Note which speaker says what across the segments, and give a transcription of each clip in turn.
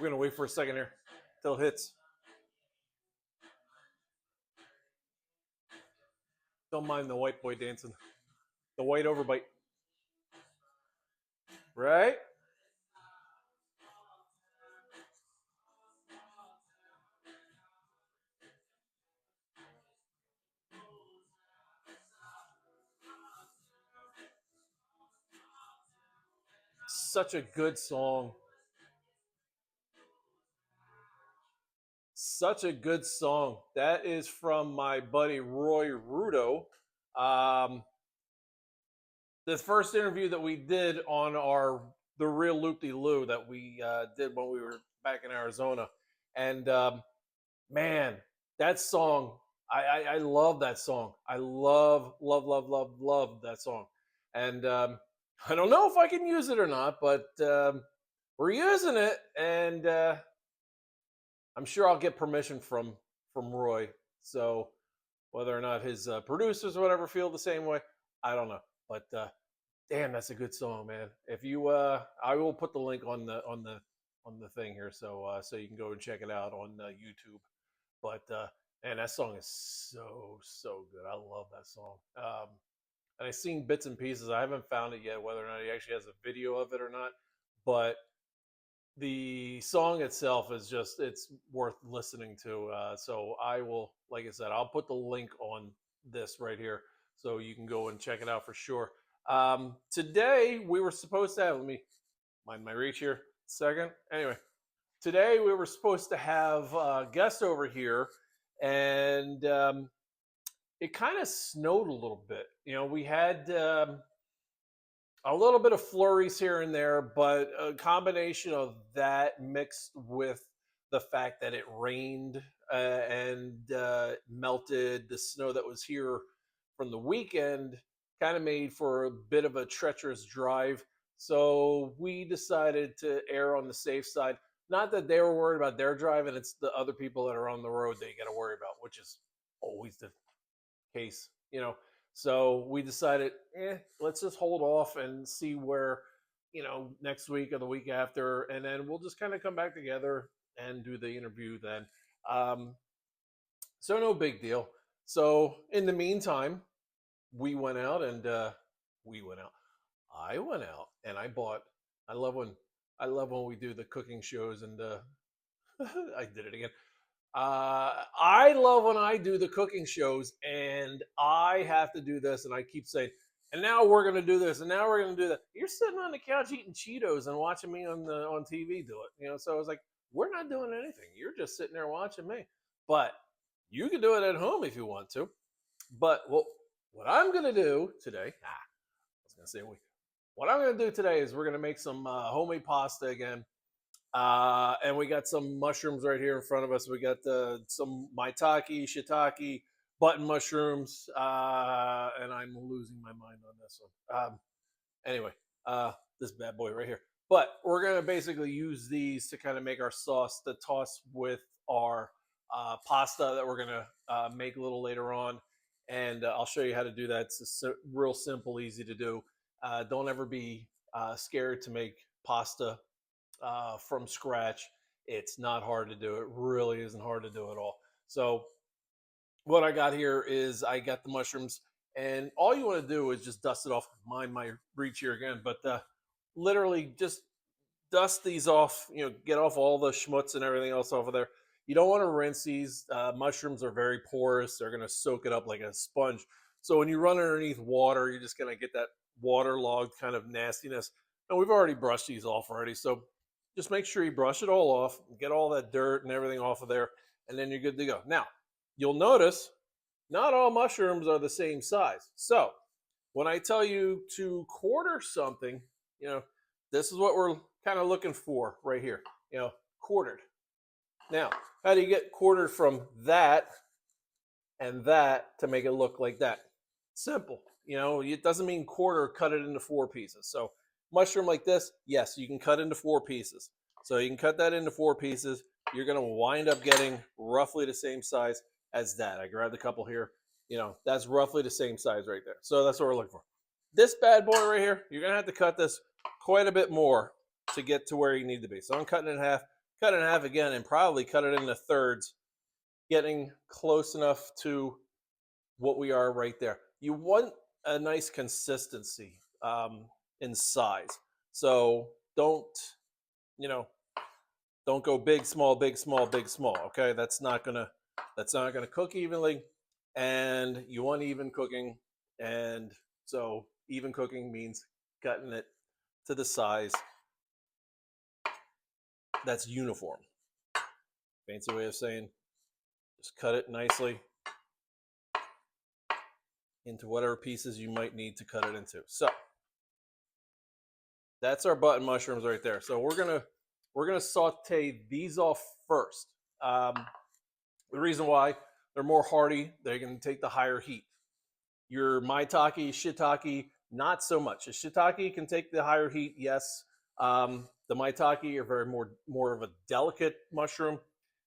Speaker 1: We're gonna wait for a second here till it hits. Don't mind the white boy dancing. The white overbite. Right? Such a good song. Such a good song. That is from my buddy Roy Rudo. Um, the first interview that we did on our the real loop de loo that we did when we were back in Arizona, and man, that song, I love that song. I love that song, and I don't know if I can use it or not, but we're using it, and I'm sure I'll get permission from Roy. So whether or not his producers or whatever feel the same way, I don't know. But damn, that's a good song, man. If you, I will put the link on the thing here, so you can go and check it out on YouTube. But man, that song is so good. I love that song. And I've seen bits and pieces. I haven't found it yet, whether or not he actually has a video of it or not. But the song itself is just it's worth listening to. So I will, like I said, I'll put the link on this right here, so you can go and check it out for sure. Today we were supposed to have. Let me mind my reach here. Second. Anyway, today we were supposed to have a guest over here, and it kind of snowed a little bit. You know, we had a little bit of flurries here and there, but a combination of that mixed with the fact that it rained and melted the snow that was here from the weekend kind of made for a bit of a treacherous drive. So we decided to err on the safe side. Not that they were worried about their drive, and it's the other people that are on the road that you got to worry about, which is always the case, you know. So we decided, let's just hold off and see where, next week or the week after, and then we'll just kind of come back together and do the interview then. Um, so no big deal. So in the meantime, we went out and we went out. I went out and I bought. I love when we do the cooking shows and I did it again. I love when I do the cooking shows and I have to do this, and I keep saying, and now we're gonna do this, and now we're gonna do that. You're sitting on the couch eating Cheetos and watching me on TV do it, So I was like, we're not doing anything. You're just sitting there watching me. But you can do it at home if you want to. But what I'm gonna do today, I was gonna say what I'm gonna do today is we're gonna make some homemade pasta again. And we got some mushrooms right here in front of us. We got some maitake, shiitake, button mushrooms, and I'm losing my mind on this one. Anyway, this bad boy right here. But we're going to basically use these to kind of make our sauce to toss with our pasta that we're going to make a little later on. And I'll show you how to do that. It's real simple, easy to do. Don't ever be scared to make pasta from scratch. It's not hard to do. It really isn't hard to do at all. So what I got here is I got the mushrooms, and all you want to do is just dust it off. Mind my reach here again, but literally just dust these off. Get off all the schmutz and everything else off of there. You don't want to rinse these. Mushrooms are very porous. They're going to soak it up like a sponge. So when you run underneath water, you're just going to get that waterlogged kind of nastiness. And we've already brushed these off already. So just make sure you brush it all off, get all that dirt and everything off of there, and then you're good to go. Now, you'll notice not all mushrooms are the same size. So when I tell you to quarter something, this is what we're kind of looking for right here, quartered. Now, how do you get quartered from that and that to make it look like that? Simple. It doesn't mean quarter, cut it into 4 pieces. So mushroom like this, yes, you can cut into 4 pieces. So you can cut that into 4 pieces. You're going to wind up getting roughly the same size as that. I grabbed a couple here. That's roughly the same size right there. So that's what we're looking for. This bad boy right here, you're going to have to cut this quite a bit more to get to where you need to be. So I'm cutting it in half, cut it in half again, and probably cut it into thirds, getting close enough to what we are right there. You want a nice consistency in size. So don't, you know, don't go big, small, big, small, big, small. Okay, that's not gonna cook evenly, and you want even cooking. And so even cooking means cutting it to the size that's uniform. Fancy way of saying just cut it nicely into whatever pieces you might need to cut it into. So that's our button mushrooms right there. So we're gonna saute these off first. The reason why they're more hardy, they can take the higher heat. Your maitake, shiitake, not so much. The shiitake can take the higher heat, yes. The maitake are very more of a delicate mushroom.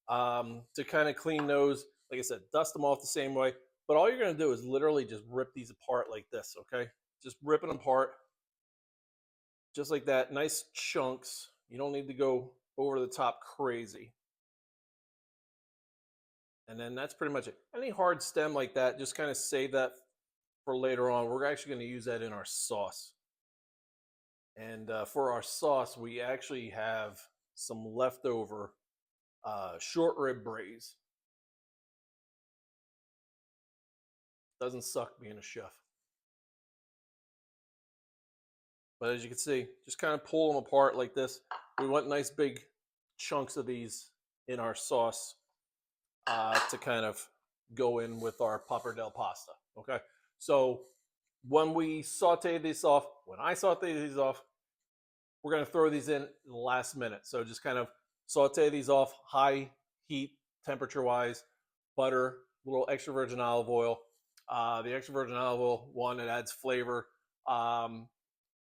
Speaker 1: To kind of clean those, like I said, dust them off the same way. But all you're going to do is literally just rip these apart like this, okay? Just ripping them apart, just like that. Nice chunks. You don't need to go over the top crazy. And then that's pretty much it. Any hard stem like that, just kind of save that for later on. We're actually going to use that in our sauce. And for our sauce, we actually have some leftover short rib braise. Doesn't suck being a chef. But as you can see, just kind of pull them apart like this. We want nice big chunks of these in our sauce to kind of go in with our pappardelle pasta. Okay, so when I saute these off, we're going to throw these in the last minute. So just kind of saute these off, high heat, temperature wise, butter, a little extra virgin olive oil. The extra virgin olive oil, one, it adds flavor.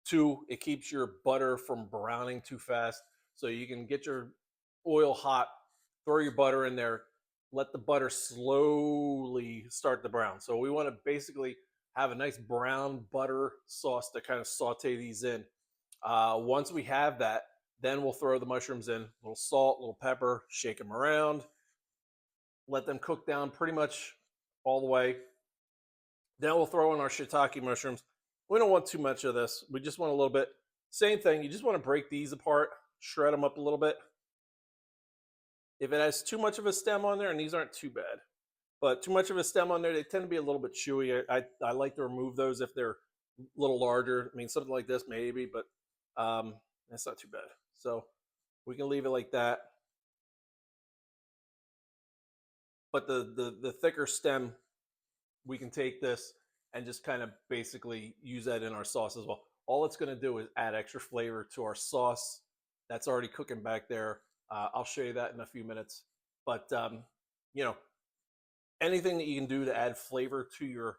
Speaker 1: Two, it keeps your butter from browning too fast. So you can get your oil hot, throw your butter in there, let the butter slowly start to brown. So we want to basically have a nice brown butter sauce to kind of saute these in. Once we have that, then we'll throw the mushrooms in, a little salt, a little pepper, shake them around, let them cook down pretty much all the way. Then we'll throw in our shiitake mushrooms. We don't want too much of this. We just want a little bit. Same thing. You just want to break these apart, shred them up a little bit. If it has too much of a stem on there, and these aren't too bad, but too much of a stem on there, they tend to be a little bit chewy. I like to remove those if they're a little larger. I mean, something like this maybe, but that's not too bad. So we can leave it like that. But the thicker stem, we can take this and just kind of basically use that in our sauce as well. All it's going to do is add extra flavor to our sauce that's already cooking back there. I'll show you that in a few minutes. But, you know, anything that you can do to add flavor to your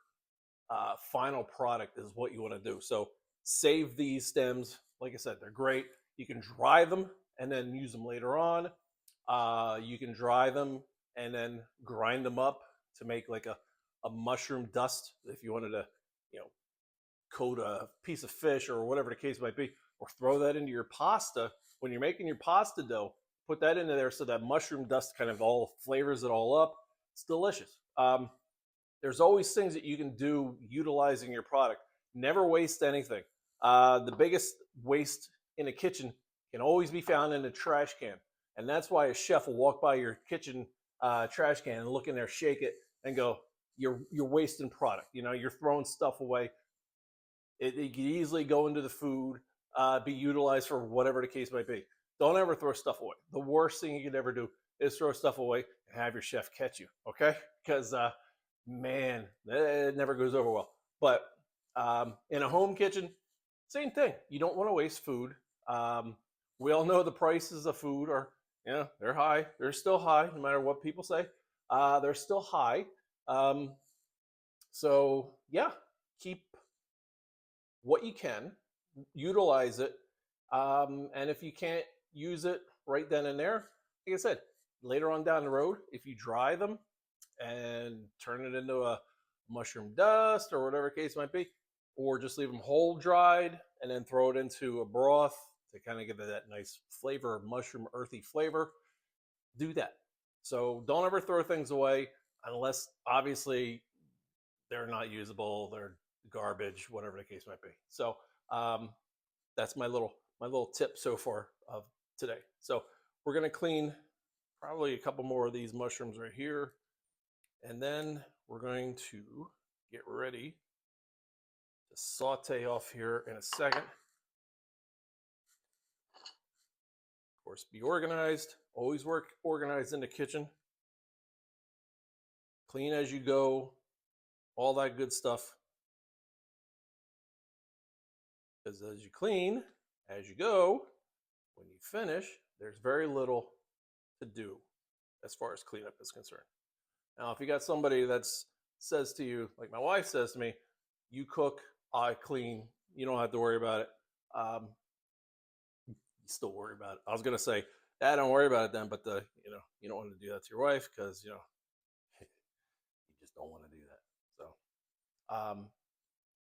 Speaker 1: final product is what you want to do. So save these stems. Like I said, they're great. You can dry them and then use them later on. You can dry them and then grind them up to make like a mushroom dust if you wanted to, you know, coat a piece of fish or whatever the case might be, or throw that into your pasta. When you're making your pasta dough, put that into there so that mushroom dust kind of all flavors it all up. It's delicious. There's always things that you can do utilizing your product. Never waste anything. The biggest waste in a kitchen can always be found in a trash can. And that's why a chef will walk by your kitchen trash can and look in there, shake it, and go, you're wasting product. You know, you're throwing stuff away. It could easily go into the food, be utilized for whatever the case might be. Don't ever throw stuff away. The worst thing you could ever do is throw stuff away and have your chef catch you, okay? Because, man, it never goes over well. But in a home kitchen, same thing. You don't want to waste food. We all know the prices of food are, you know, they're high. They're still high, no matter what people say. They're still high. So, yeah, keep what you can, utilize it. And if you can't use it right then and there, like I said, later on down the road, if you dry them and turn it into a mushroom dust or whatever case might be, or just leave them whole dried and then throw it into a broth to kind of give it that nice flavor, mushroom, earthy flavor. Do that. So don't ever throw things away unless obviously they're not usable, they're garbage, whatever the case might be. So that's my little tip so far of today. So we're gonna clean probably a couple more of these mushrooms right here, and then we're going to get ready to saute off here in a second. Of course, be organized. Always work organized in the kitchen. Clean as you go, all that good stuff. Because as you clean, as you go, when you finish, there's very little to do as far as cleanup is concerned. Now, if you got somebody that says to you, like my wife says to me, you cook, I clean, you don't have to worry about it. You still worry about it. I was gonna say, Dad, don't worry about it then, but you don't want to do that to your wife because you just don't want to do that.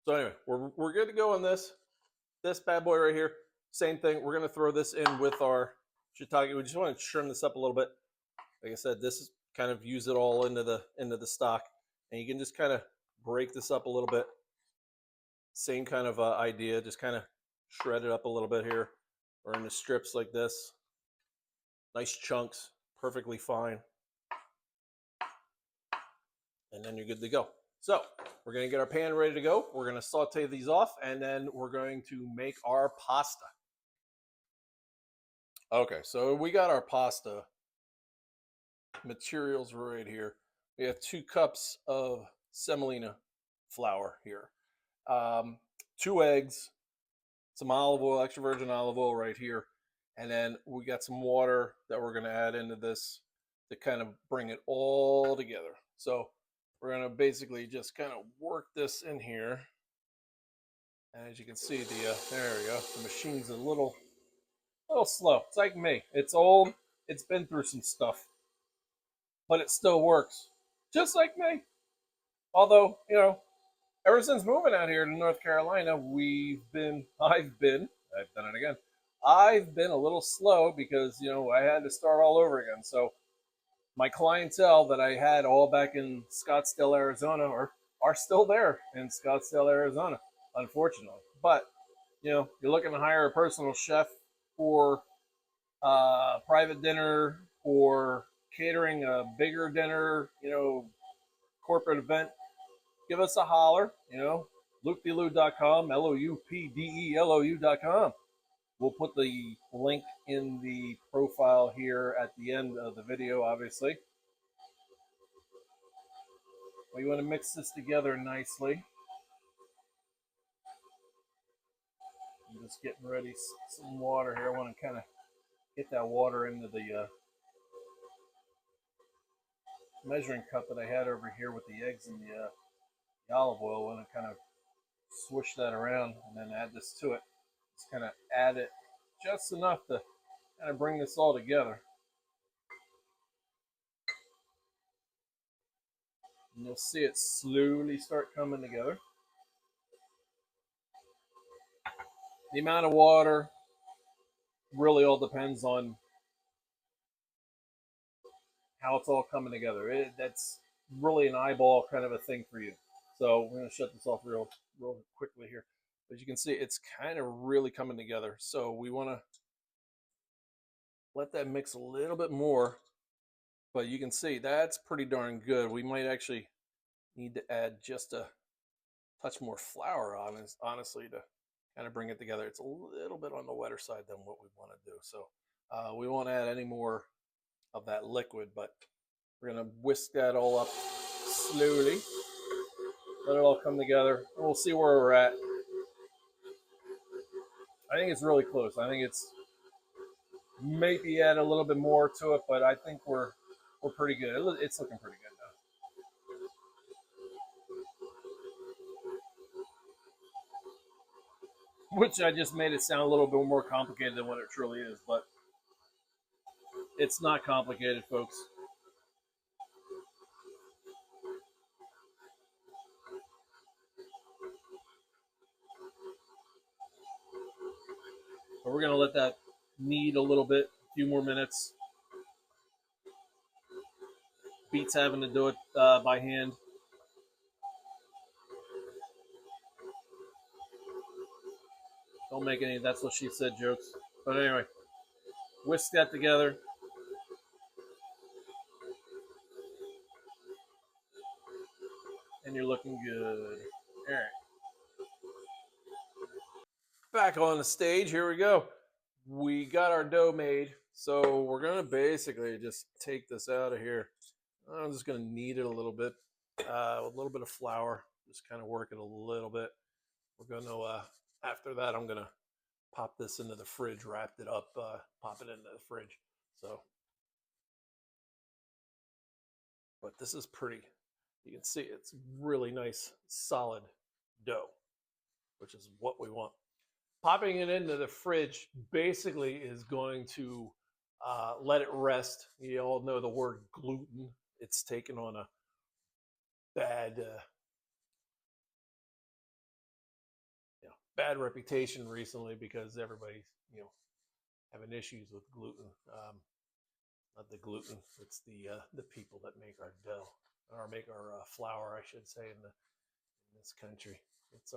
Speaker 1: So anyway, we're good to go on this. This bad boy right here, same thing. We're gonna throw this in with our shiitake. We just want to trim this up a little bit. Like I said, this is kind of use it all into the stock, and you can just kind of break this up a little bit. Same kind of idea, just kind of shred it up a little bit here, or into strips like this. Nice chunks, perfectly fine. And then you're good to go. So we're going to get our pan ready to go. We're going to saute these off, and then we're going to make our pasta. Okay, so we got our pasta materials right here. We have 2 cups of semolina flour here, 2 eggs, some olive oil, extra virgin olive oil right here, and then we got some water that we're going to add into this to kind of bring it all together. So we're going to basically just kind of work this in here. And as you can see, there we go. The machine's a little slow. It's like me. It's old. It's been through some stuff, but it still works, just like me. Although, ever since moving out here to North Carolina, I've done it again. I've been a little slow because, I had to start all over again. So my clientele that I had all back in Scottsdale, Arizona, are still there in Scottsdale, Arizona, unfortunately. But, you're looking to hire a personal chef for private dinner, or catering a bigger dinner, corporate event, give us a holler, loopdelou.com, loupdelou.com. We'll put the link in the profile here at the end of the video, obviously. We want to mix this together nicely. I'm just getting ready some water here. I want to kind of get that water into the measuring cup that I had over here with the eggs and the olive oil. I want to kind of swish that around and then add this to it. Just kind of add it just enough to kind of bring this all together. And you'll see it slowly start coming together. The amount of water really all depends on how it's all coming together. That's really an eyeball kind of a thing for you. So we're going to shut this off real quickly here. As you can see, it's kind of really coming together. So we want to let that mix a little bit more. But you can see that's pretty darn good. We might actually need to add just a touch more flour on it, honestly, to kind of bring it together. It's a little bit on the wetter side than what we want to do. So we won't add any more of that liquid, but we're going to whisk that all up slowly. Let it all come together, and we'll see where we're at. I think it's really close. I think it's maybe add a little bit more to it, but I think we're pretty good. It's looking pretty good now. Which I just made it sound a little bit more complicated than what it truly is, but it's not complicated, folks. But we're gonna let that knead a little bit, a few more minutes. Beats having to do it by hand. Don't make any "that's what she said" jokes. But anyway, whisk that together. And you're looking good. All right. Back on the stage. Here we go. We got our dough made. So we're going to basically just take this out of here. I'm just going to knead it a little bit. A little bit of flour. Just kind of work it a little bit. We're going to, after that, I'm going to pop this into the fridge, wrap it up, pop it into the fridge. So, but this is pretty. You can see it's really nice, solid dough, which is what we want. Popping it into the fridge basically is going to let it rest. You all know the word gluten. It's taken on a bad, bad reputation recently because everybody's, having issues with gluten. Not the gluten; it's the people that make our dough or make our flour, I should say, in this country. It's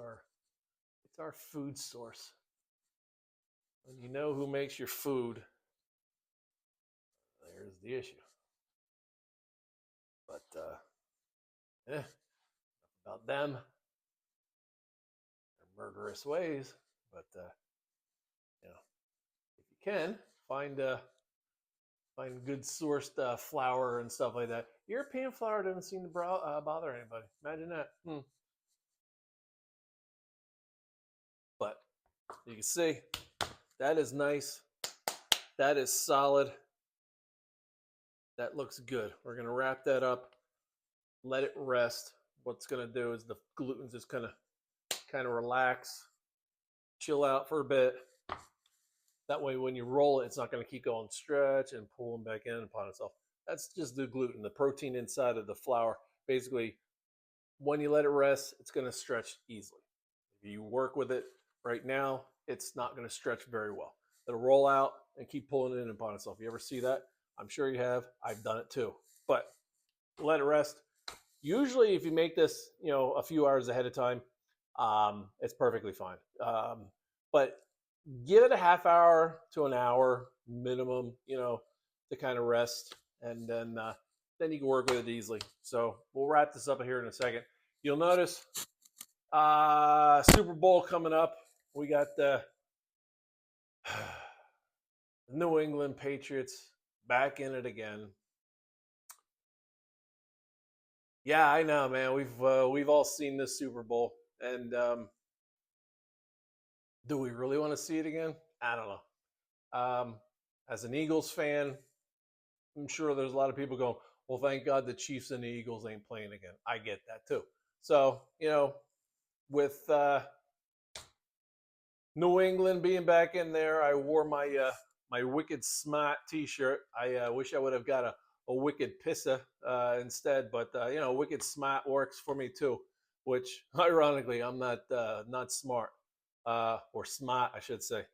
Speaker 1: our food source. When you know who makes your food, there's the issue. But about them, their murderous ways. But if you can find good sourced flour and stuff like that. European flour doesn't seem to bother anybody. Imagine that. But you can see that is nice. That is solid. That looks good. We're going to wrap that up, let it rest. What's going to do is the gluten's just kind of relax, chill out for a bit. That way, when you roll it, it's not going to keep going stretch and pulling back in upon itself. That's just the gluten, the protein inside of the flour. Basically, when you let it rest, it's going to stretch easily. If you work with it right now, it's not going to stretch very well. It'll roll out and keep pulling in upon itself. You ever see that? I'm sure you have. I've done it too. But let it rest. Usually, if you make this, a few hours ahead of time, it's perfectly fine. But give it a half hour to an hour minimum, to kind of rest, and then you can work with it easily. So we'll wrap this up here in a second. You'll notice Super Bowl coming up. We got the New England Patriots back in it again. Yeah, I know, man. We've all seen this Super Bowl, and do we really want to see it again? I don't know. As an Eagles fan, I'm sure there's a lot of people going, well, thank God the Chiefs and the Eagles ain't playing again. I get that too. So, with New England being back in there, I wore my my Wicked Smart T-shirt. I wish I would have got a Wicked Pissa instead, but Wicked Smart works for me too. Which, ironically, I'm not smart or smart, I should say.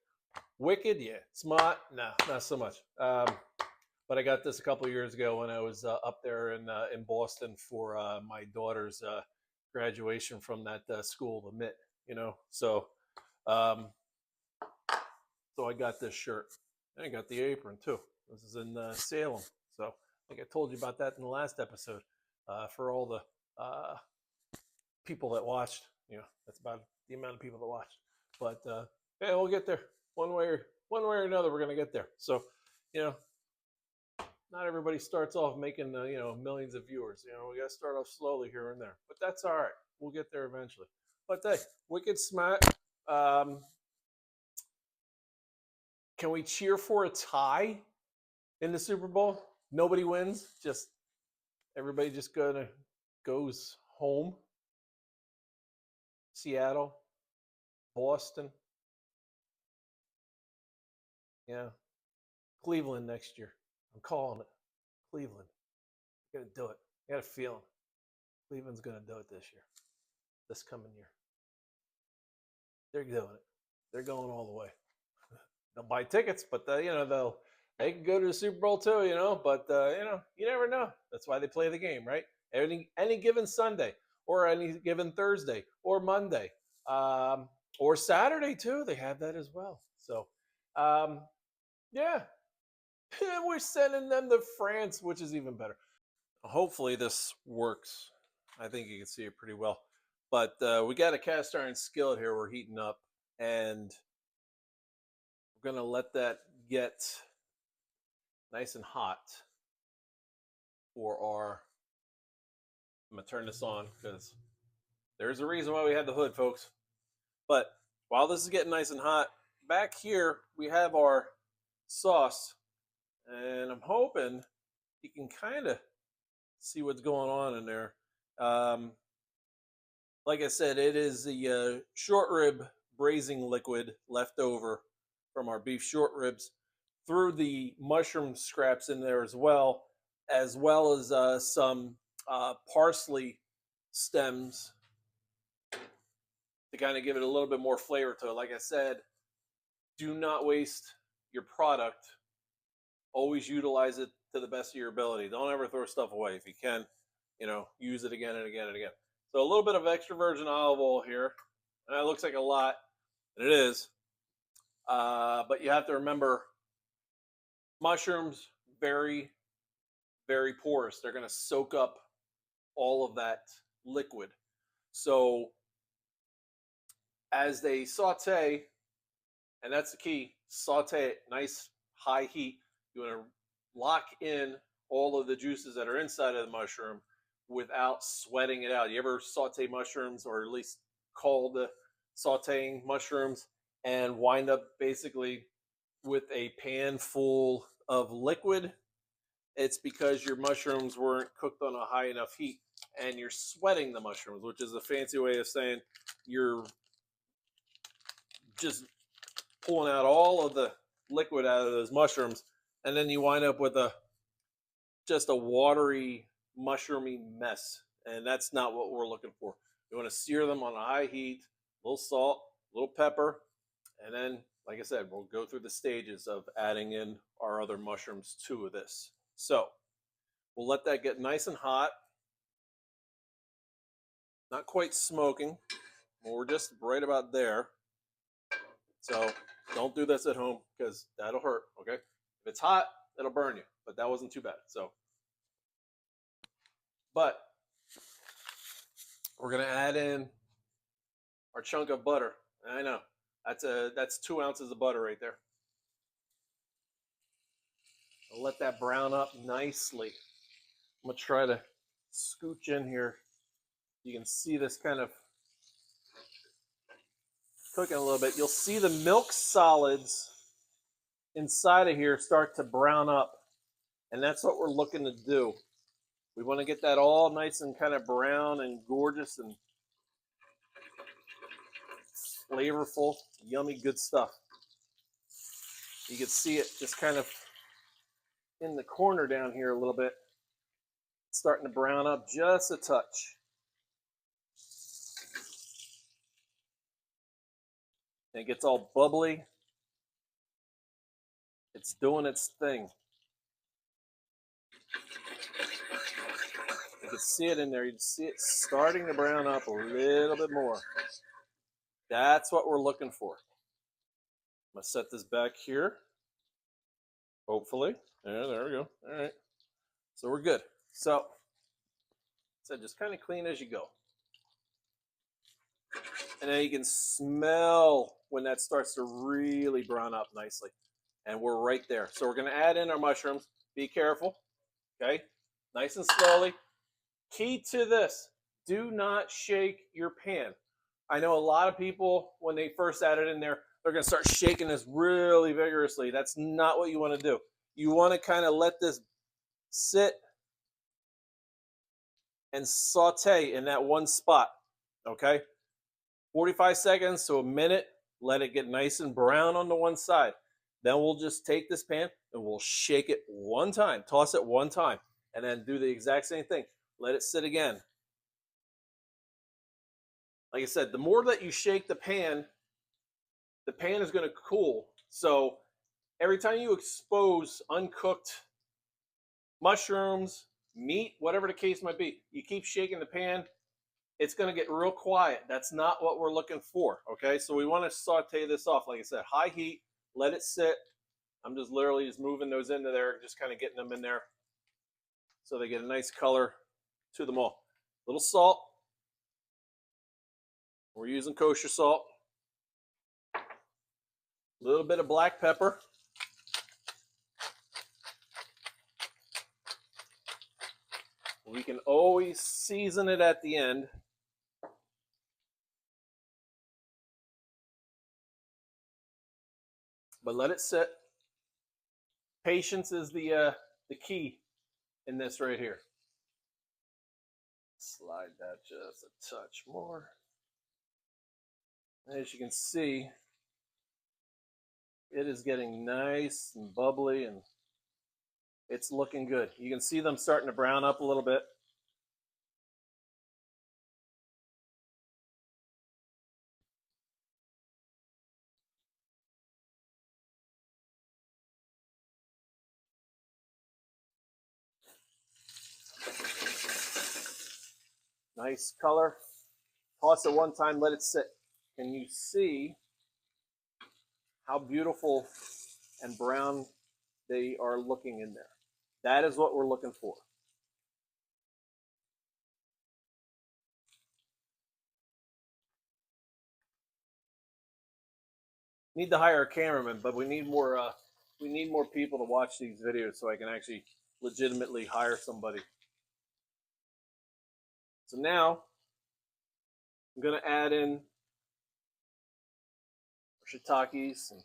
Speaker 1: Wicked, yeah. Smart, no, not so much. But I got this a couple of years ago when I was up there in Boston for my daughter's graduation from that school, the MIT. So so I got this shirt. And I got the apron too. This is in Salem. So I think I told you about that in the last episode. For all the people that watched, that's about the amount of people that watched. But yeah, we'll get there one way or another. We're gonna get there. So not everybody starts off making millions of viewers. We got to start off slowly here and there, but that's all right. We'll get there eventually. But hey, Wicked Smart. Can we cheer for a tie in the Super Bowl? Nobody wins. Just everybody just goes home. Seattle, Boston. Yeah, Cleveland next year. I'm calling it. Cleveland. Gonna do it. I got a feeling. Cleveland's gonna do it this year. This coming year. They're doing it. They're going all the way. they'll buy tickets, but they can go to the Super Bowl too, But you never know. That's why they play the game, right? Any given Sunday, or any given Thursday, or Monday, um, or Saturday too. They have that as well. So, um, yeah, we're sending them to France, which is even better. Hopefully, this works. I think you can see it pretty well. But we got a cast iron skillet here. We're heating up, and we're gonna let that get nice and hot for our. I'm gonna turn this on because there's a reason why we had the hood, folks. But while this is getting nice and hot, back here we have our sauce, and I'm hoping you can kind of see what's going on in there. Um, like I said, it is the short rib braising liquid left over from our beef short ribs, threw the mushroom scraps in there as well as some parsley stems to kind of give it a little bit more flavor to it. Like I said, do not waste your product. Always utilize it to the best of your ability. Don't ever throw stuff away. If you can, use it again and again and again. So a little bit of extra virgin olive oil here. And that looks like a lot, and it is. But you have to remember, mushrooms, very, very porous. They're going to soak up all of that liquid. So as they saute, and that's the key, saute it, nice high heat. You want to lock in all of the juices that are inside of the mushroom without sweating it out. You ever saute mushrooms, or at least call the sauteing mushrooms, and wind up basically with a pan full of liquid? It's because your mushrooms weren't cooked on a high enough heat, and you're sweating the mushrooms, which is a fancy way of saying you're just pulling out all of the liquid out of those mushrooms, and then you wind up with just a watery, mushroomy mess, and that's not what we're looking for. You want to sear them on a high heat, a little salt, a little pepper, and then, like I said, we'll go through the stages of adding in our other mushrooms to this. So we'll let that get nice and hot, not quite smoking, but we're just right about there. So don't do this at home because that'll hurt, okay? If it's hot, it'll burn you, but that wasn't too bad. But we're gonna add in our chunk of butter. I know that's 2 ounces of butter right there. I'll let that brown up nicely. I'm gonna try to scooch in here. You can see this kind of cooking a little bit. You'll see the milk solids inside of here start to brown up, and that's what we're looking to do. We want to get that all nice and kind of brown and gorgeous and flavorful, yummy, good stuff. You can see it just kind of in the corner down here a little bit. It's starting to brown up just a touch. And it gets all bubbly. It's doing its thing. You can see it in there. You can see it starting to brown up a little bit more. That's what we're looking for. I'm going to set this back here. Hopefully. Yeah, there we go. All right. So we're good. So just kind of clean as you go. And then you can smell when that starts to really brown up nicely. And we're right there. So we're going to add in our mushrooms. Be careful. Okay? Nice and slowly. Key to this, do not shake your pan. I know a lot of people, when they first add it in there, they're going to start shaking this really vigorously. That's not what you want to do. You want to kind of let this sit and saute in that one spot, okay? 45 seconds to a minute, let it get nice and brown on the one side. Then we'll just take this pan and we'll shake it one time, toss it one time, and then do the exact same thing. Let it sit again. Like I said, the more that you shake the pan is going to cool. So every time you expose uncooked mushrooms, meat, whatever the case might be, you keep shaking the pan, it's going to get real quiet. That's not what we're looking for, okay? So we want to saute this off. Like I said, high heat, let it sit. I'm just literally just moving those into there, just kind of getting them in there so they get a nice color to them all. A little salt. We're using kosher salt. A little bit of black pepper. We can always season it at the end. But let it sit. Patience is the key in this right here. Slide that just a touch more. As you can see, it is getting nice and bubbly, and it's looking good. You can see them starting to brown up a little bit. Nice color. Toss it one time, let it sit. Can you see how beautiful and brown they are looking in there? That is what we're looking for. Need to hire a cameraman, but we need more people to watch these videos so I can actually legitimately hire somebody. So now I'm going to add in shiitakes and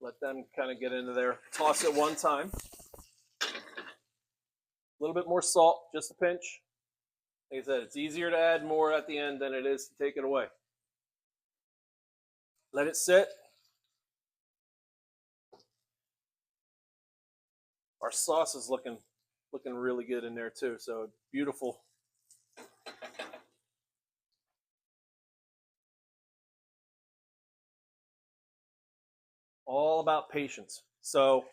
Speaker 1: let them kind of get into there. Toss it one time. A little bit more salt, just a pinch. Like I said, it's easier to add more at the end than it is to take it away. Let it sit. Our sauce is looking really good in there too, so beautiful. All about patience. So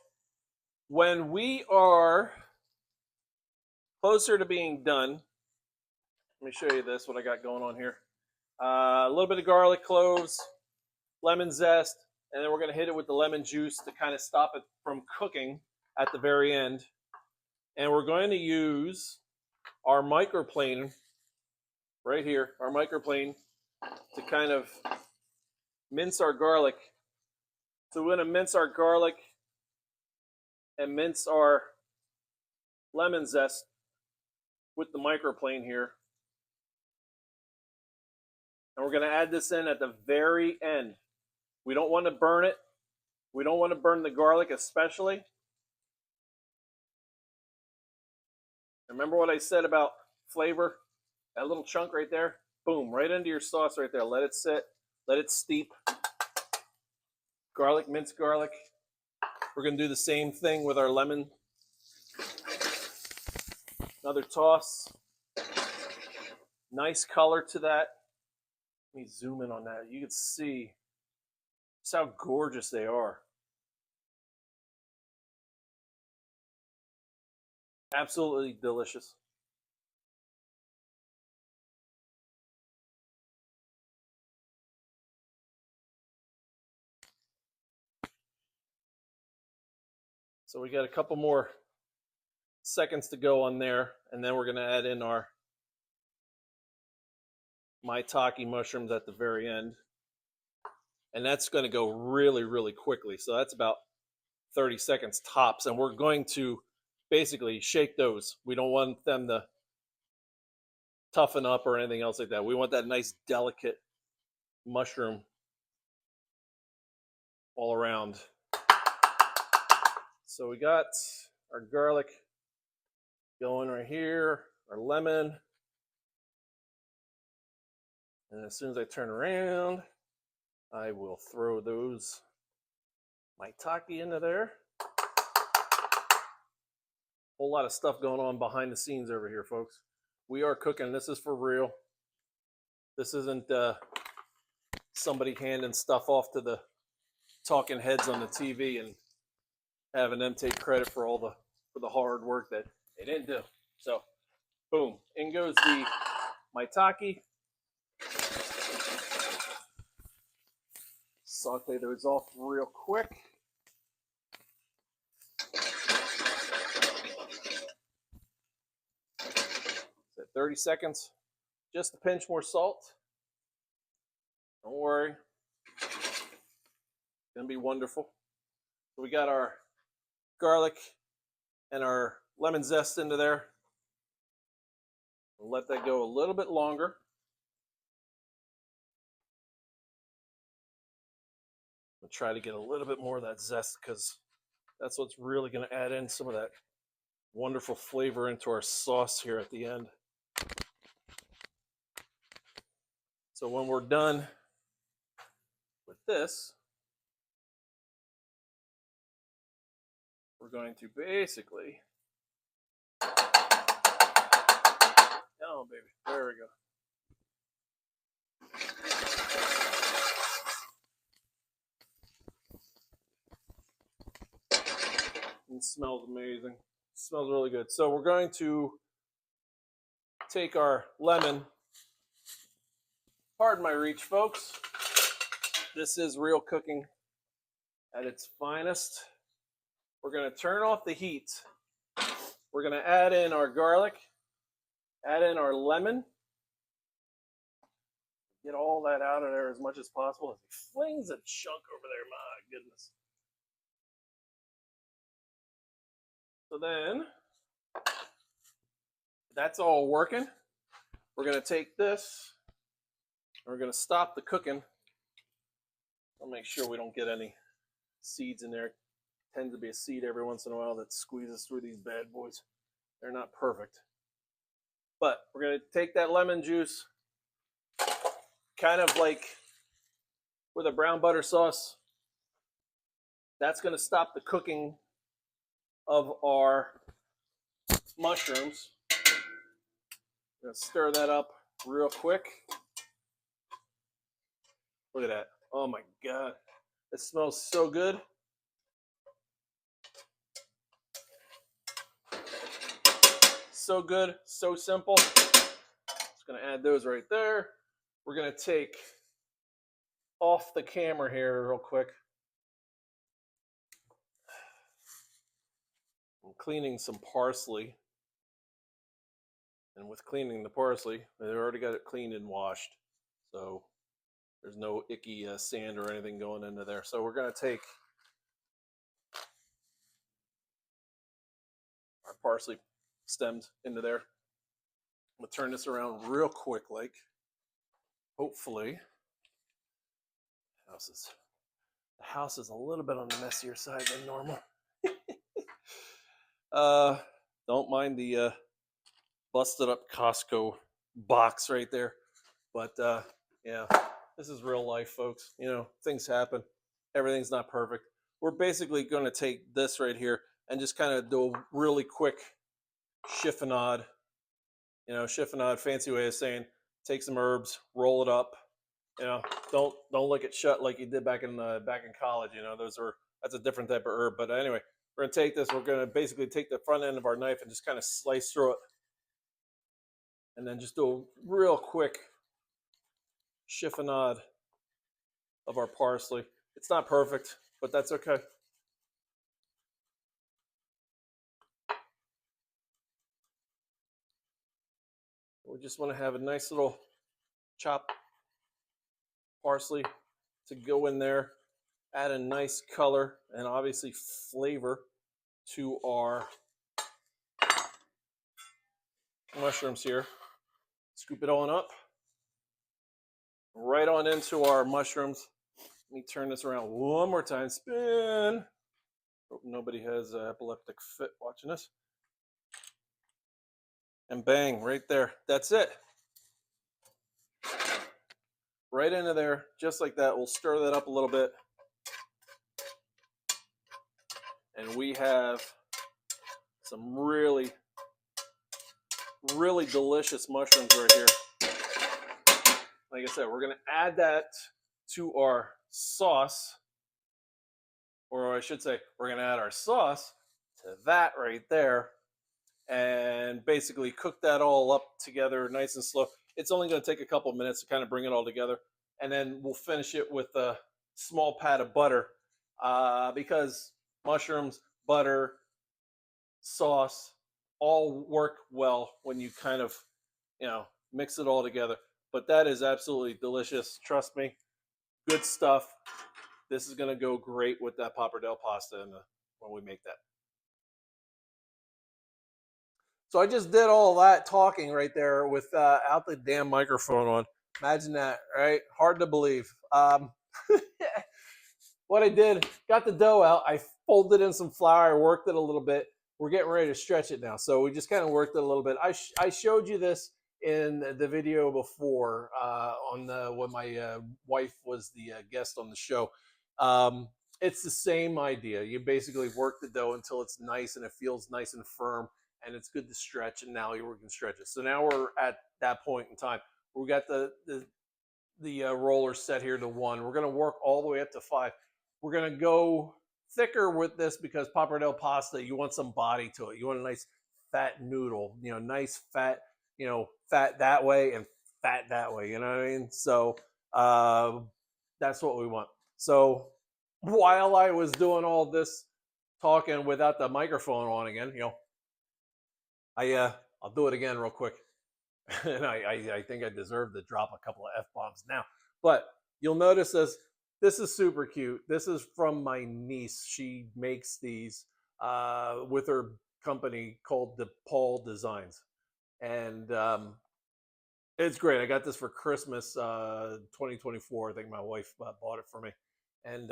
Speaker 1: when we are closer to being done, let me show you this, what I got going on here. A little bit of garlic cloves, lemon zest, and then we're going to hit it with the lemon juice to kind of stop it from cooking at the very end. And we're going to use our microplane right here, our microplane, to kind of mince our garlic. So we're going to mince our garlic and mince our lemon zest with the microplane here. And we're going to add this in at the very end. We don't want to burn it. We don't want to burn the garlic especially. Remember what I said about flavor? That little chunk right there, boom, right into your sauce right there. Let it sit, let it steep. Garlic, minced garlic. We're going to do the same thing with our lemon. Another toss. Nice color to that. Let me zoom in on that. You can see just how gorgeous they are. Absolutely delicious. So we got a couple more seconds to go on there, and then we're going to add in our maitake mushrooms at the very end. And that's going to go really, really quickly. So that's about 30 seconds tops. And we're going to basically shake those. We don't want them to toughen up or anything else like that. We want that nice, delicate mushroom all around. So we got our garlic going right here, our lemon. And as soon as I turn around, I will throw those maitake into there. Whole lot of stuff going on behind the scenes over here, folks. We are cooking. This is for real. This isn't somebody handing stuff off to the talking heads on the TV and having them take credit for all the hard work that they didn't do. So, boom, in goes the maitake. Saute those off real quick. 30 seconds. Just a pinch more salt. Don't worry. It's gonna be wonderful. So we got our garlic and our lemon zest into there. We'll let that go a little bit longer. I'll try to get a little bit more of that zest because that's what's really going to add in some of that wonderful flavor into our sauce here at the end. So when we're done with this, we're going to basically, oh baby, there we go. It smells amazing. It smells really good. So we're going to take our lemon. Pardon my reach, folks. This is real cooking at its finest. We're going to turn off the heat. We're going to add in our garlic, add in our lemon. Get all that out of there as much as possible. As he flings a chunk over there, my goodness. So then, that's all working. We're going to take this, and we're going to stop the cooking. I'll make sure we don't get any seeds in there. Tends to be a seed every once in a while that squeezes through these bad boys. They're not perfect. But we're going to take that lemon juice, kind of like with a brown butter sauce. That's going to stop the cooking of our mushrooms. I'm going to stir that up real quick. Look at that. Oh my God. It smells so good. So good, so simple. Just going to add those right there. We're going to take off the camera here real quick. I'm cleaning some parsley. And with cleaning the parsley, they already got it cleaned and washed. So there's no icky sand or anything going into there. So we're going to take our parsley stems into there. I'm going to turn this around real quick, like hopefully the house is a little bit on the messier side than normal. Don't mind the busted up Costco box right there. But yeah, this is real life, folks. You know, things happen. Everything's not perfect. We're basically going to take this right here and just kind of do a really quick chiffonade. You know, chiffonade, fancy way of saying take some herbs, roll it up. You know, don't lick it shut like you did back in college. You know, that's a different type of herb. But anyway, we're gonna take this. We're gonna basically take the front end of our knife and just kind of slice through it, and then just do a real quick chiffonade of our parsley. It's not perfect, but that's okay. We just want to have a nice little chopped parsley to go in there, add a nice color and obviously flavor to our mushrooms here. Scoop it on up, right on into our mushrooms. Let me turn this around one more time. Spin. Hope nobody has an epileptic fit watching this. And bang, right there. That's it. Right into there, just like that. We'll stir that up a little bit. And we have some really, really delicious mushrooms right here. Like I said, we're going to add that to our sauce, or I should say, we're going to add our sauce to that right there, and basically cook that all up together nice and slow. It's only going to take a couple minutes to kind of bring it all together, and then we'll finish it with a small pat of butter, because mushrooms, butter, sauce all work well when you kind of, mix it all together. But that is absolutely delicious. Trust me, good stuff. This is going to go great with that pappardelle pasta when we make that. So I just did all that talking right there without the damn microphone on. Imagine that, right? Hard to believe. What I did, got the dough out. I folded in some flour. I worked it a little bit. We're getting ready to stretch it now. So we just kind of worked it a little bit. I showed you this in the video before when my wife was the guest on the show. It's the same idea. You basically work the dough until it's nice and it feels nice and firm, and it's good to stretch. And now you can stretch it. So now we're at that point in time. We got the roller set here to 1. We're going to work all the way up to 5. We're going to go thicker with this because pappardelle pasta, you want some body to it. You want a nice fat noodle, nice fat, fat that way and fat that way. You know what I mean? So that's what we want. So while I was doing all this talking without the microphone on again, I'll do it again real quick. And I think I deserve to drop a couple of F-bombs now. But you'll notice this is super cute. This is from my niece. She makes these with her company called DePaul Designs. And it's great. I got this for Christmas 2024. I think my wife bought it for me. And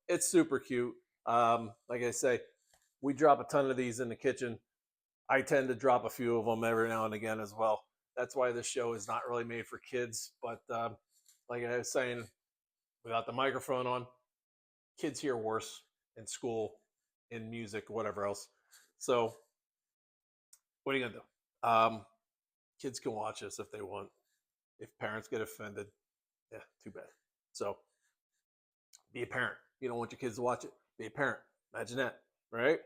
Speaker 1: it's super cute. Like I say, we drop a ton of these in the kitchen. I tend to drop a few of them every now and again as well. That's why this show is not really made for kids. But like I was saying, without the microphone on, kids hear worse in school, in music, whatever else. So what are you going to do? Kids can watch this if they want. If parents get offended, yeah, too bad. So be a parent. You don't want your kids to watch it, be a parent. Imagine that, right?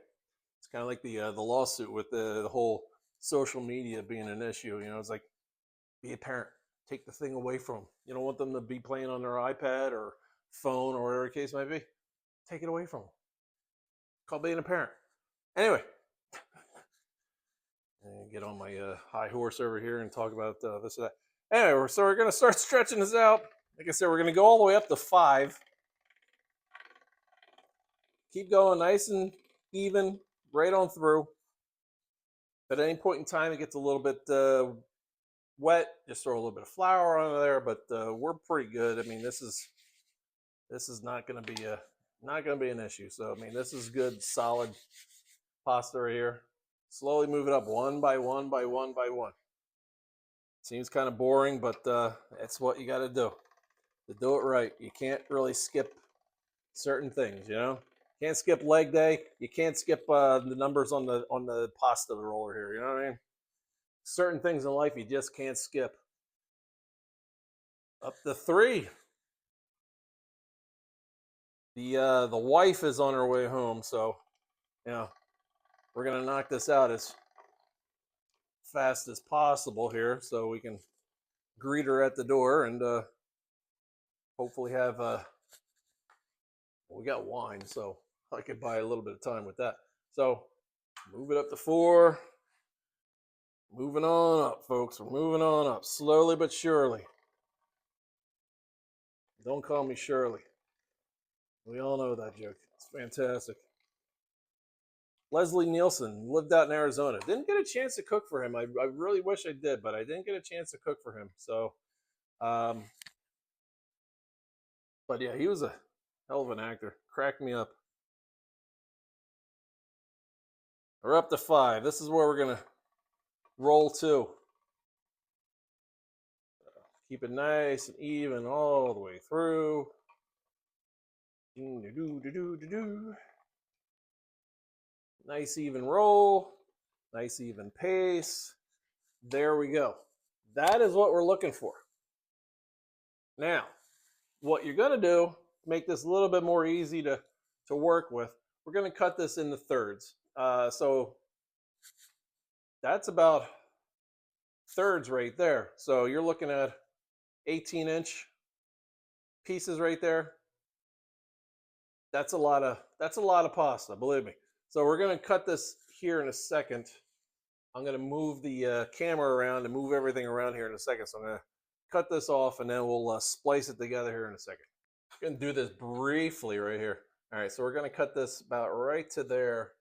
Speaker 1: It's kind of like the lawsuit with the whole social media being an issue. It's like, be a parent. Take the thing away from them. You don't want them to be playing on their iPad or phone or whatever the case might be. Take it away from them. Call being a parent. Anyway, get on my high horse over here and talk about this or that. Anyway, so we're going to start stretching this out. Like I said, we're going to go all the way up to 5. Keep going nice and even, right on through. At any point in time, it gets a little bit wet. Just throw a little bit of flour on there, but we're pretty good. I mean, this is not going to be an issue. So I mean, this is good, solid pasta right here. Slowly move it up one by one by one by one. Seems kind of boring, but it's what you got to do it right. You can't really skip certain things, Can't skip leg day. You can't skip the numbers on the pasta roller here. You know what I mean? Certain things in life you just can't skip. Up to 3. The wife is on her way home, so we're gonna knock this out as fast as possible here, so we can greet her at the door and hopefully have we got wine, so I could buy a little bit of time with that. So move it up to 4. Moving on up, folks. We're moving on up slowly but surely. Don't call me Shirley. We all know that joke. It's fantastic. Leslie Nielsen lived out in Arizona. Didn't get a chance to cook for him. I really wish I did, but I didn't get a chance to cook for him. So, but yeah, he was a hell of an actor. Cracked me up. We're up to 5. This is where we're going to roll to. Keep it nice and even all the way through. Nice even roll. Nice even pace. There we go. That is what we're looking for. Now, what you're going to do to make this a little bit more easy to work with, we're going to cut this into thirds. So that's about thirds right there. So you're looking at 18-inch pieces right there. That's a lot of pasta, believe me. So we're going to cut this here in a second. I'm going to move the camera around and move everything around here in a second. So I'm going to cut this off and then we'll splice it together here in a second. I'm going to do this briefly right here. All right, so we're going to cut this about right to there.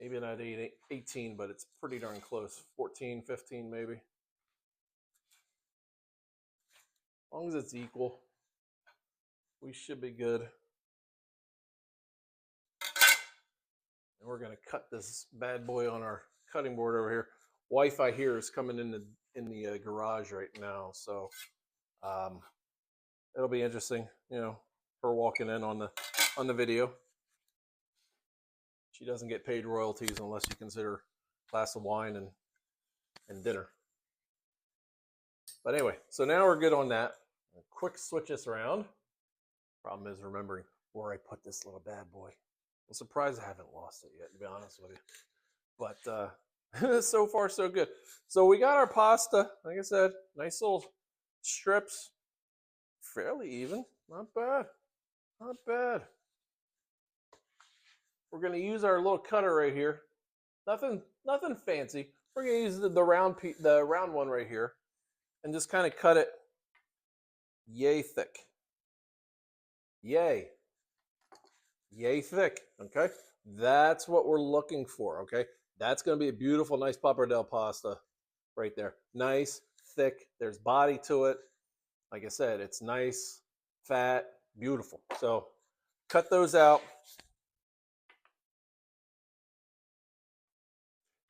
Speaker 1: Maybe not 18, but it's pretty darn close. 14, 15 maybe. As long as it's equal, we should be good. And we're going to cut this bad boy on our cutting board over here. Wi-Fi here is coming in the garage right now, so it'll be interesting, you know, her walking in on the video. She doesn't get paid royalties unless you consider a glass of wine and dinner. But anyway, so now we're good on that. Quick switch this around. Problem is remembering where I put this little bad boy. I'm surprised I haven't lost it yet, to be honest with you. But so far so good. So we got our pasta, like I said, nice little strips, fairly even, not bad, not bad. We're going to use our little cutter right here. Nothing fancy. We're going to use the round one right here and just kind of cut it yay thick. Yay thick, okay? That's what we're looking for, okay? That's going to be a beautiful, nice pappardelle pasta right there. Nice, thick, there's body to it. Like I said, it's nice, fat, beautiful. So cut those out.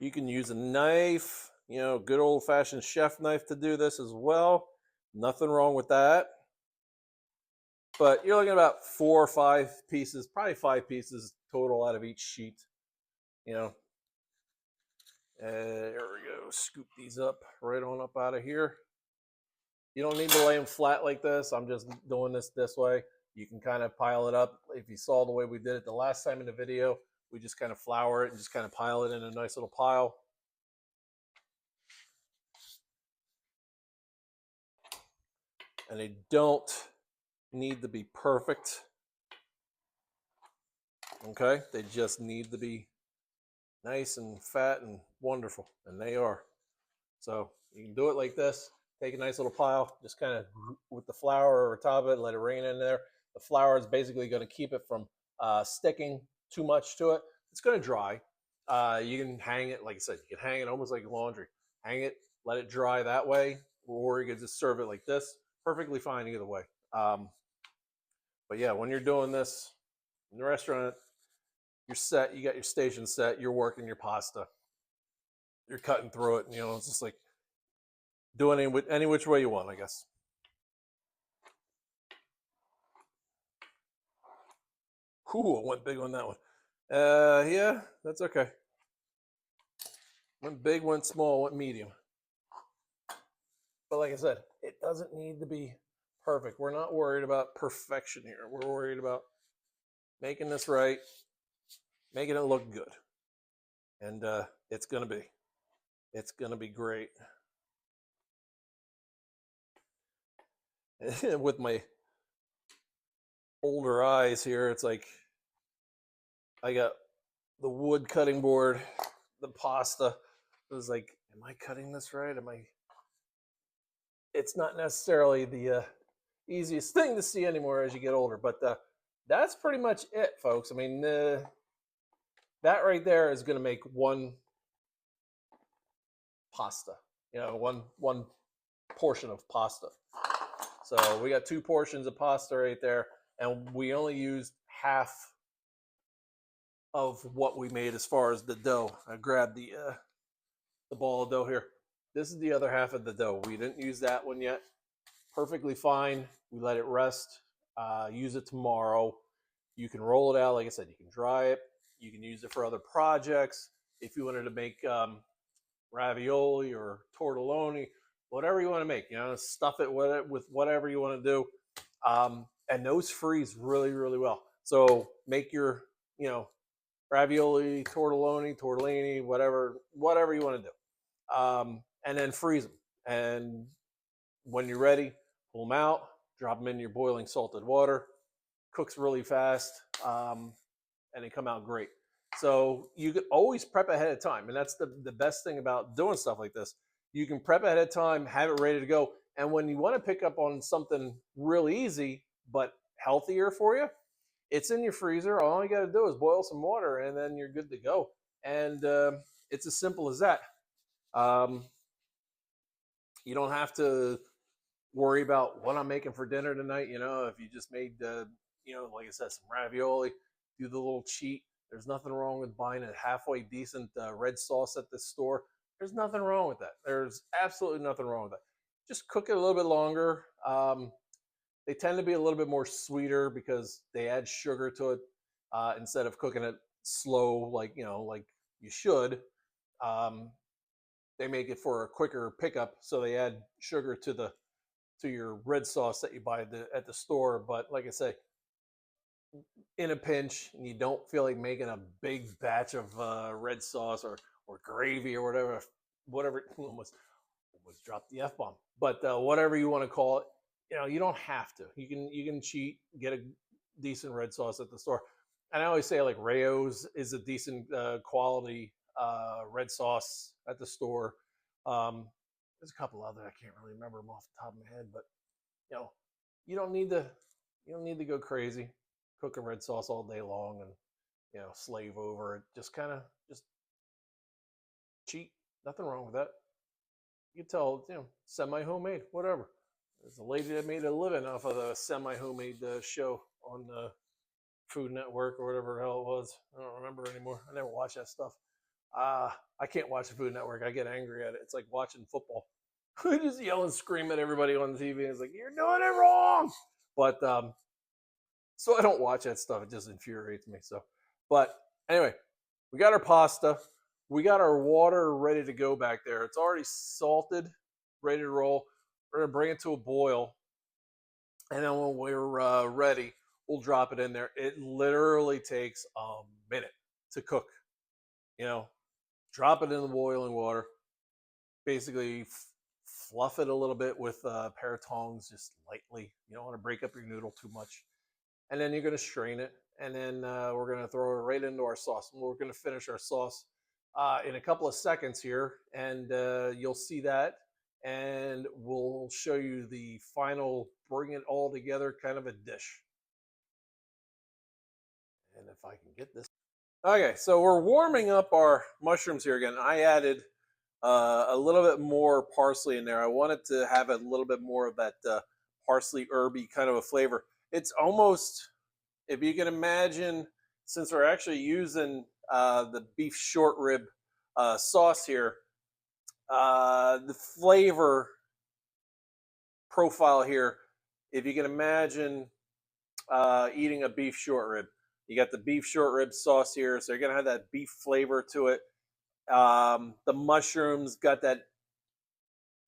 Speaker 1: You can use a knife, you know, good old-fashioned chef knife to do this as well. Nothing wrong with that. But you're looking at about 4 or 5 pieces, probably 5 pieces total out of each sheet, you know. There we go. Scoop these up right on up out of here. You don't need to lay them flat like this. I'm just doing this way. You can kind of pile it up. If you saw the way we did it the last time in the video, we just kind of flour it and just kind of pile it in a nice little pile. And they don't need to be perfect. Okay? They just need to be nice and fat and wonderful. And they are. So you can do it like this. Take a nice little pile, just kind of with the flour over top of it, let it rain in there. The flour is basically going to keep it from sticking too much to it. It's going to dry. You can hang it, like I said, you can hang it almost like laundry. Hang it, let it dry that way, or you can just serve it like this. Perfectly fine either way. But yeah, when you're doing this in the restaurant, you're set, you got your station set, you're working your pasta. You're cutting through it, and, you know, it's just like doing any which way you want, I guess. Ooh, I went big on that one. Yeah, that's okay. Went big, went small, went medium. But like I said, it doesn't need to be perfect. We're not worried about perfection here. We're worried about making this right, making it look good. And it's going to be. It's going to be great. With my older eyes here, it's like I got the wood cutting board, the pasta. It was like, am I cutting this right? It's not necessarily the easiest thing to see anymore as you get older, but that's pretty much it, folks. I mean, that right there is going to make one pasta, you know, one portion of pasta. So we got 2 portions of pasta right there, and we only used half of what we made as far as the dough. I grabbed the ball of dough here. This is the other half of the dough. We didn't use that one yet. Perfectly fine. We let it rest. Use it tomorrow. You can roll it out. Like I said, you can dry it. You can use it for other projects. If you wanted to make ravioli or tortelloni whatever you want to make. You know, stuff it with whatever you want to do. And those freeze really, really well. So make your, you know, ravioli, tortellini, whatever you want to do. And then freeze them. And when you're ready, pull them out, drop them in your boiling salted water. Cooks really fast, and they come out great. So you can always prep ahead of time, and that's the best thing about doing stuff like this. You can prep ahead of time, have it ready to go, and when you want to pick up on something really easy but healthier for you, it's in your freezer. All you got to do is boil some water, and then you're good to go. And it's as simple as that. Um, you don't have to worry about what I'm making for dinner tonight. You know, if you just made, you know, like I said, some ravioli, do the little cheat. There's nothing wrong with buying a halfway decent red sauce at the store. There's nothing wrong with that. There's absolutely nothing wrong with that. Just cook it a little bit longer. They tend to be a little bit more sweeter because they add sugar to it instead of cooking it slow, like you know, like you should. Um, they make it for a quicker pickup, so they add sugar to your red sauce that you buy at the store. But like I say, in a pinch, and you don't feel like making a big batch of red sauce or gravy or whatever almost dropped the f bomb. But whatever you want to call it, you know, you don't have to. You can cheat, get a decent red sauce at the store. And I always say like Rayo's is a decent quality red sauce at the store. Um, there's a couple other I can't really remember them off the top of my head, but you know, you don't need to you don't need to go crazy, cook a red sauce all day long and you know slave over it. Just cheat. Nothing wrong with that. You can tell semi homemade, whatever. There's a lady that made a living off of the semi homemade show on the Food Network or whatever the hell it was. I don't remember anymore. I never watched that stuff. I can't watch the Food Network. I get angry at it. It's like watching football. I just yell and scream at everybody on the TV. It's like, you're doing it wrong. But so I don't watch that stuff. It just infuriates me. So, but anyway, we got our pasta. We got our water ready to go back there. It's already salted, ready to roll. We're gonna bring it to a boil, and then when we're ready, we'll drop it in there. It literally takes a minute to cook. You know, drop it in the boiling water. Basically, fluff it a little bit with a pair of tongs, just lightly. You don't want to break up your noodle too much. And then you're going to strain it, and then we're going to throw it right into our sauce. And we're going to finish our sauce in a couple of seconds here, and you'll see that. And we'll show you the final bring it all together kind of a dish. And if I can get this. Okay, so we're warming up our mushrooms here again. I added a little bit more parsley in there. I wanted to have a little bit more of that parsley herby kind of a flavor. It's almost, if you can imagine, since we're actually using the beef short rib sauce here, the flavor profile here, if you can imagine eating a beef short rib, you got the beef short rib sauce here, so you're gonna have that beef flavor to it. The mushrooms got that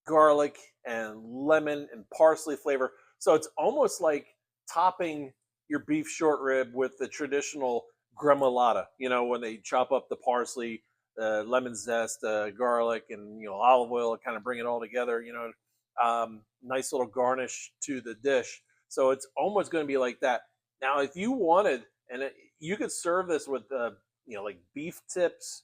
Speaker 1: garlic and lemon and parsley flavor. So it's almost like topping your beef short rib with the traditional gremolata, you know, when they chop up the parsley, lemon zest, garlic, and, you know, olive oil and kind of bring it all together, you know, nice little garnish to the dish. So it's almost going to be like that. Now, if you wanted, you could serve this with, you know, like beef tips.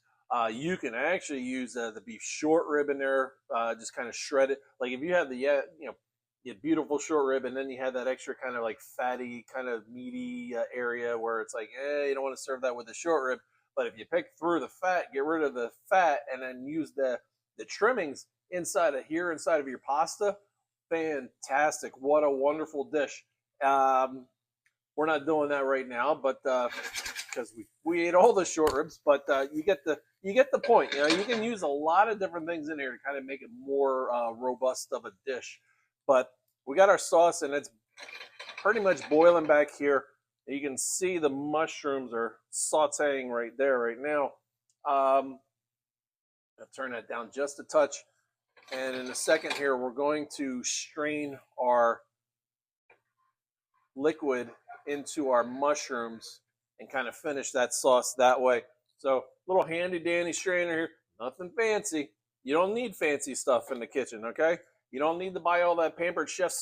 Speaker 1: You can actually use the beef short rib in there, just kind of shred it. Like if you have the you know the beautiful short rib, and then you have that extra kind of like fatty, kind of meaty area where it's like, you don't want to serve that with the short rib. But if you pick through the fat, get rid of the fat, and then use the trimmings inside of your pasta, fantastic! What a wonderful dish. We're not doing that right now, but because we ate all the short ribs, but you get the point. You know, you can use a lot of different things in here to kind of make it more robust of a dish. But we got our sauce, and it's pretty much boiling back here. You can see the mushrooms are sautéing right now. I'll turn that down just a touch. And in a second here, we're going to strain our liquid into our mushrooms and kind of finish that sauce that way. So little handy dandy strainer here, nothing fancy. You don't need fancy stuff in the kitchen, okay? You don't need to buy all that Pampered Chef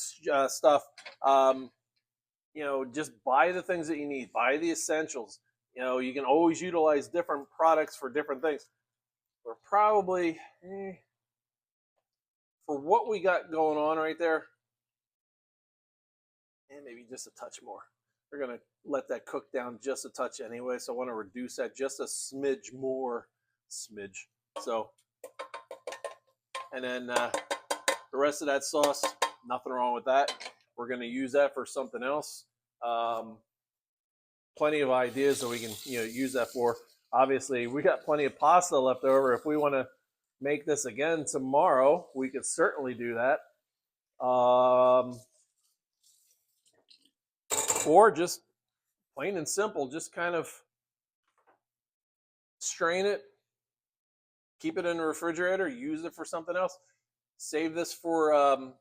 Speaker 1: stuff. You know, just buy the things that you need. Buy the essentials. You know, you can always utilize different products for different things. We're probably, for what we got going on right there, and maybe just a touch more. We're going to let that cook down just a touch anyway, so I want to reduce that just a smidge more. Smidge. So, and then the rest of that sauce, nothing wrong with that. We're going to use that for something else. Plenty of ideas that we can use that for. Obviously, we got plenty of pasta left over. If we want to make this again tomorrow, we could certainly do that. Or just plain and simple, just kind of strain it, keep it in the refrigerator, use it for something else. Save this for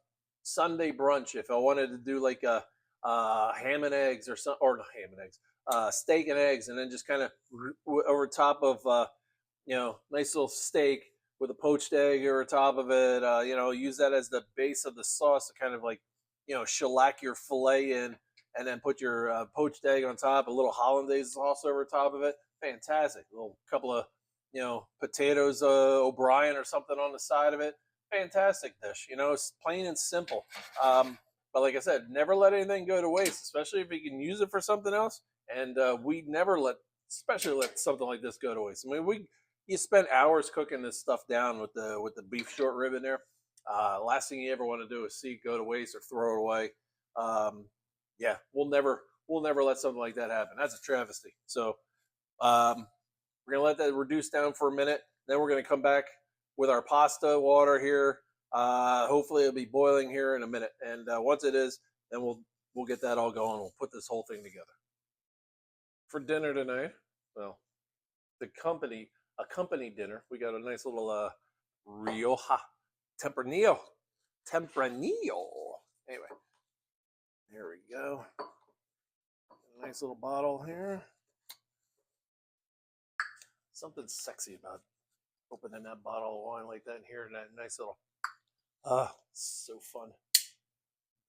Speaker 1: Sunday brunch if I wanted to do like a ham and eggs or something, or not ham and eggs, steak and eggs, and then just kind of over top of nice little steak with a poached egg over top of it. Use that as the base of the sauce to kind of like shellac your fillet in, and then put your poached egg on top, a little hollandaise sauce over top of it. Fantastic. A little couple of potatoes O'Brien or something on the side of it. Fantastic dish. It's plain and simple. But like I said, never let anything go to waste, especially if you can use it for something else. And we never especially let something like this go to waste. I mean, you spend hours cooking this stuff down with the beef short rib in there. Last thing you ever want to do is see it go to waste or throw it away. Yeah, we'll never let something like that happen. That's a travesty. So we're gonna let that reduce down for a minute. Then we're gonna come back with our pasta water here. Hopefully it'll be boiling here in a minute. And once it is, then we'll get that all going. We'll put this whole thing together. For dinner tonight, well, a company dinner. We got a nice little Rioja Tempranillo. Anyway, there we go. A nice little bottle here. Something sexy about opening that bottle of wine like that and hearing that nice little, so fun.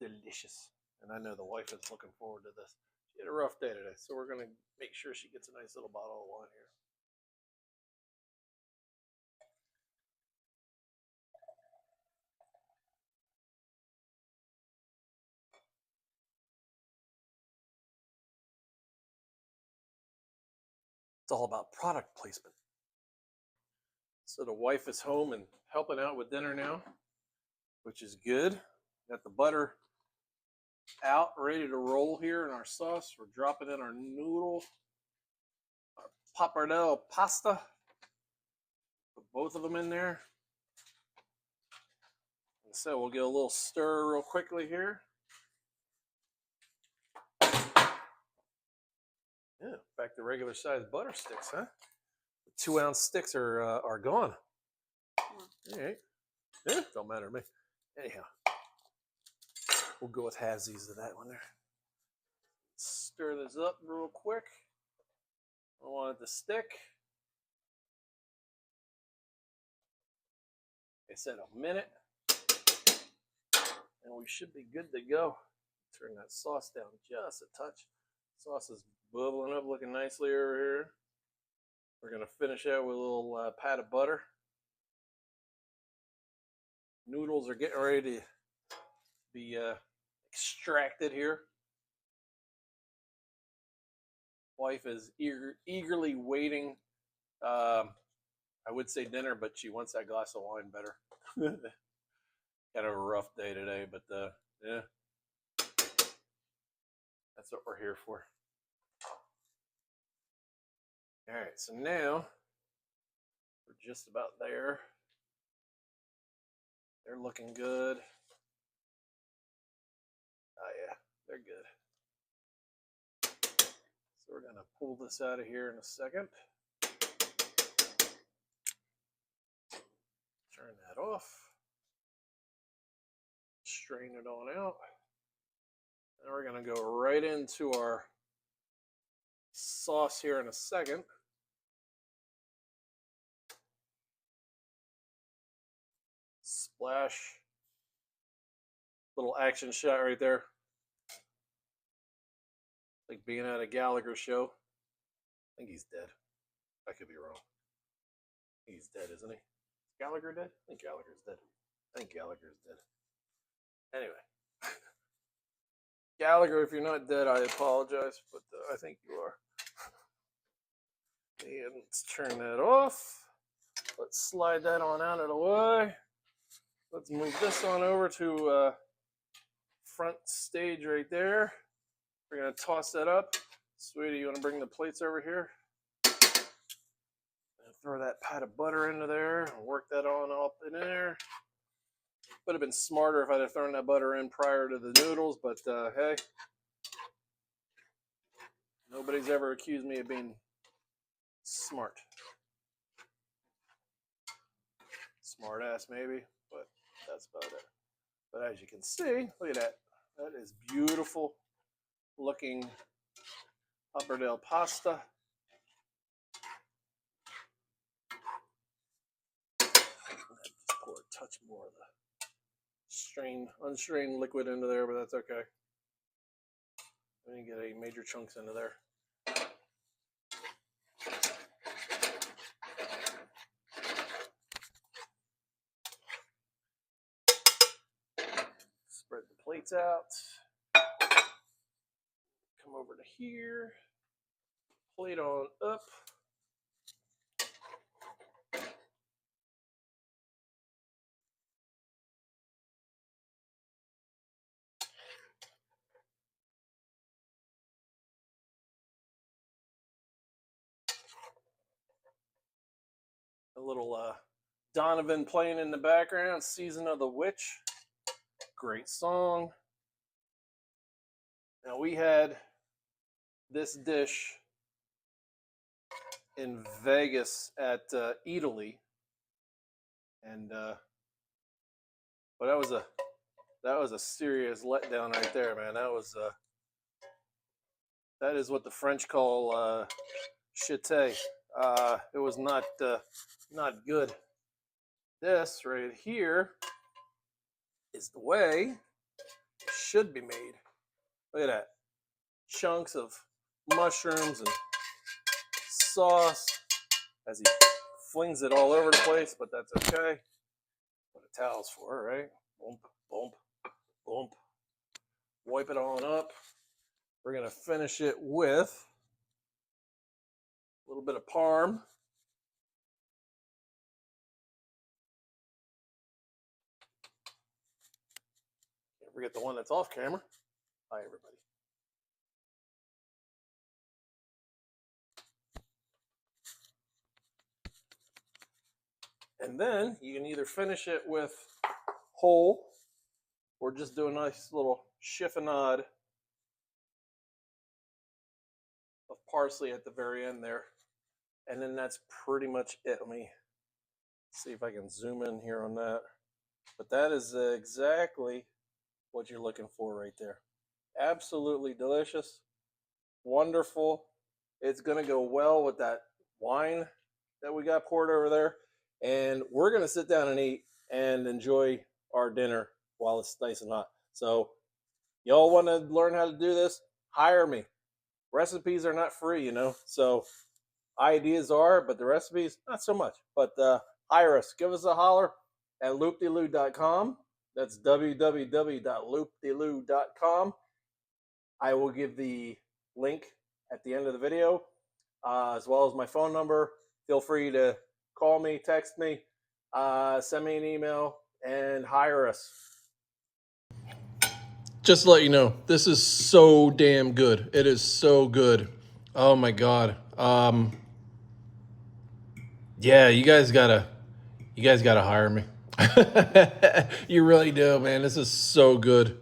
Speaker 1: Delicious. And I know the wife is looking forward to this. She had a rough day today, so we're going to make sure she gets a nice little bottle of wine here. It's all about product placement. So the wife is home and helping out with dinner now, which is good. Got the butter out, ready to roll here in our sauce. We're dropping in our noodle, our Pappardelle Pasta. Put both of them in there. And so we'll get a little stir real quickly here. Yeah, back to regular size butter sticks, huh? The 2-ounce sticks are gone. All right. Yeah, don't matter to me. Anyhow, we'll go with halvesies of that one there. Stir this up real quick. I want it to stick. I said a minute, and we should be good to go. Turn that sauce down just a touch. Sauce is bubbling up, looking nicely over here. We're going to finish out with a little pat of butter. Noodles are getting ready to be extracted here. Wife is eagerly waiting. I would say dinner, but she wants that glass of wine better. Kind of a rough day today, but yeah, that's what we're here for. All right, so now we're just about there. They're looking good. Oh yeah, they're good. So we're gonna pull this out of here in a second. Turn that off. strain it on out. And we're going to go right into our sauce here in a second. Splash. Little action shot right there. Like being at a Gallagher show. I think he's dead. I could be wrong. He's dead, isn't he? Is Gallagher dead? I think Gallagher's dead. I think Gallagher's dead. Anyway. Gallagher, if you're not dead, I apologize, but I think you are. And let's turn that off. Let's slide that on out of the way. Let's move this on over to front stage right there. We're going to toss that up. Sweetie, you want to bring the plates over here? Throw that pat of butter into there and work that on up in there. Would have been smarter if I'd have thrown that butter in prior to the noodles, but hey, nobody's ever accused me of being smart. Smart ass maybe, but that's about it. But as you can see, look at that. That is beautiful looking Pappardelle Pasta. Just pour a touch more of the unstrained liquid into there, but that's okay. We didn't get any major chunks into there. Spread the plates out. Come over to here. Plate on up. A little Donovan playing in the background, Season of the Witch. Great song. Now we had this dish in Vegas at Italy, and but that was a serious letdown right there, man. That is what the French call chité. It was not good. This right here is the way it should be made. Look at that. Chunks of mushrooms and sauce as he flings it all over the place, but that's okay. What a towel's for, right? Boom, boom, boom. Wipe it on up. We're going to finish it with a little bit of parm. Can't forget the one that's off camera. Hi, everybody. And then you can either finish it with whole or just do a nice little chiffonade of parsley at the very end there. And then that's pretty much it. Let me see if I can zoom in here on that. But that is exactly what you're looking for right there. Absolutely delicious. Wonderful. It's going to go well with that wine that we got poured over there. And we're going to sit down and eat and enjoy our dinner while it's nice and hot. So y'all want to learn how to do this? Hire me. Recipes are not free, you know. So ideas are, but the recipes, not so much. But hire us. Give us a holler at loopdeloo.com. That's www.loopdeloo.com. I will give the link at the end of the video, as well as my phone number. Feel free to call me, text me, send me an email, and hire us. Just to let you know, this is so damn good. It is so good. Oh my God. Yeah, you guys gotta hire me. You really do, man. This is so good.